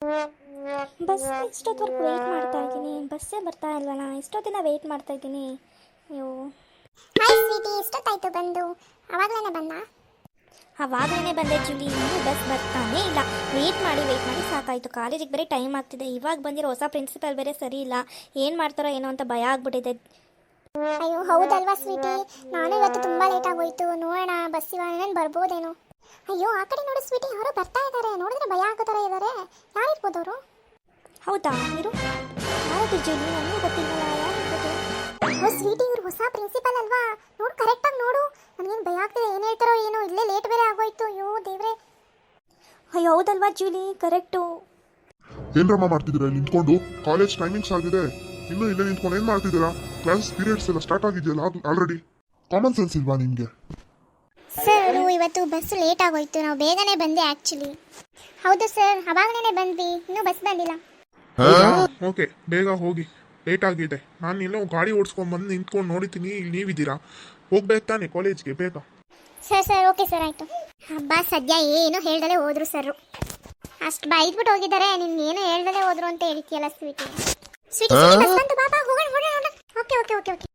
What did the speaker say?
Bus ಇಷ್ಟೊತ್ತವರೆಗೂ weight ಮಾಡ್ತಾ ಇದ್ದೀನಿ, ಬಸ್ಸೇ ಬರ್ತಾ ಇಲ್ವಲ್ಲ, ಇಷ್ಟೊತ್ತಿನ ವೆಯ್ಟ್ ಮಾಡ್ತಾ ಇದ್ದೀನಿ. ಅಯ್ಯೋ, ಹಾಯ್ ಸ್ವೀಟಿ, ಎಷ್ಟೊತ್ತಾಯ್ತು ಬಂದು? ಅವಾಗಲೇ ಬಂದ? ಆವಾಗಲೇ ಬಂದೆ ಜೂಲಿ, ಇನ್ನೂ ಬಸ್ ಬರ್ತಾನೇ ಇಲ್ಲ. ವೆಯ್ಟ್ ಮಾಡಿ ಸಾಕಾಯಿತು. ಕಾಲೇಜಿಗೆ ಬೇರೆ ಟೈಮ್ ಆಗ್ತಿದೆ. ಇವಾಗ ಬಂದಿರೋ ಹೊಸ ಪ್ರಿನ್ಸಿಪಲ್ ಬೇರೆ ಸರಿ ಇಲ್ಲ. ಏನು ಮಾಡ್ತಾರೋ ಏನೋ ಅಂತ ಭಯ ಆಗ್ಬಿಟ್ಟಿದೆ. ಅಯ್ಯೋ ಹೌದಲ್ವಾ ಸ್ವೀಟಿ, ನಾನು ಇವತ್ತು ತುಂಬ ಲೇಟ್ ಆಗೋಯ್ತು. ನೋಡೋಣ ಬಸ್ ಇವಾಗ ಬರ್ಬೋದೇನೋ. ಅಯ್ಯೋ ಆ ಕಡೆ ನೋಡು ಸ್ವೀಟಿ, ಯಾರೋ ಬರ್ತಾ ಇದ್ದಾರೆ. ನೋಡಿದ್ರೆ ಭಯ ಆಗೋ ಥರ ಇದ್ದಾರೆ. ಯಾರಿರ್ಬೋದು ಅವರು? ಹೌದಾ, ಇರು. ಯಾರದು ಜೂಲಿ? ನನಗೂ ಗೊತ್ತಿಲ್ಲಲ್ಲ, ಯಾರಿರ್ಬೋದು? ಓ ಸ್ವೀಟಿ, ಇವ್ರು ಹೊಸ ಪ್ರಿನ್ಸಿಪಲ್ ಅಲ್ವಾ? ನೋಡು, ಕರೆಕ್ಟಾಗಿ ನೋಡು. ನನಗೇನು ಭಯ ಆಗ್ತಿದೆ, ಏನು ಹೇಳ್ತಾರೋ ಏನೋ. ಇಲ್ಲೇ ಲೇಟ್ ಬೇರೆ ಆಗೋಯ್ತು. ಅಯ್ಯೋ ದೇವ್ರೆ. ಅಯ್ಯೋ ಹೌದಲ್ವಾ ಜೂಲಿ, ಕರೆಕ್ಟು. ಏನ್ರಮ್ಮ ಮಾಡ್ತಿದ್ದೀರಾ ಇಲ್ಲಿ ನಿಂತ್ಕೊಂಡು? ಕಾಲೇಜ್ ಟೈಮಿಂಗ್ಸ್ ಆಗಿದೆ, ಇನ್ನೂ ಇಲ್ಲೇ ನಿಂತ್ಕೊಂಡು ಏನು ಮಾಡ್ತಿದ್ದೀರಾ? ಕ್ಲಾಸ್ ಪೀರಿಯಡ್ಸ್ ಎಲ್ಲ ಸ್ಟಾರ್ಟ್ ಆಗಿದೆಯಲ್ಲ ಆಲ್ರೆಡಿ. ಕಾಮನ್ ಸೆನ್ಸ್ ಇಲ್ವಾ ನಿಮಗೆ? ಸರ್ ಇವತ್ತು ಬಸ್ ಲೇಟ್ ಆಗೋಯ್ತು, ನಾವು ಬೇಗನೆ ಬಂದೆ ಆ್ಯಕ್ಚುಲಿ. ಹೌದು ಸರ್, ಅವಾಗಲೇ ಬಂದ್ವಿ, ಇನ್ನೂ ಬಸ್ ಬಂದಿಲ್ಲ. ಓಕೆ, ಬೇಗ ಹೋಗಿ, ಲೇಟ್ ಆಗಿದೆ. ನಾನು ಎಲ್ಲೋ ಗಾಡಿ ಓಡಿಸ್ಕೊಂಡು ಬಂದು ನಿಂತ್ಕೊಂಡು ನೋಡಿದ್ದೀನಿ, ಇಲ್ಲಿ ನೀವಿದ್ದೀರಾ. ಹೋಗ್ಬೇಕು ತಾನೆ ಕಾಲೇಜ್ಗೆ, ಬೇಗ. ಸರ್ ಓಕೆ ಸರ್, ಆಯಿತು. ಹಬ್ಬ ಸದ್ಯ ಏನು ಹೇಳ್ದಲೇ ಹೋದ್ರು ಸರ್. ಅಷ್ಟು ಬೈದ್ಬಿಟ್ಟು ಹೋಗಿದ್ದಾರೆ, ನಿನ್ಗೆ ಏನು ಹೇಳ್ದಲೇ ಹೋದ್ರು ಅಂತ ಹೇಳ್ತೀಯಲ್ಲ ಸ್ವೀಟಿ. ಸ್ವೀಟಿ ಬಸ್ ಬಂತು, ಬಾಬಾ ಹೋಗೋಣ. Okay okay okay okay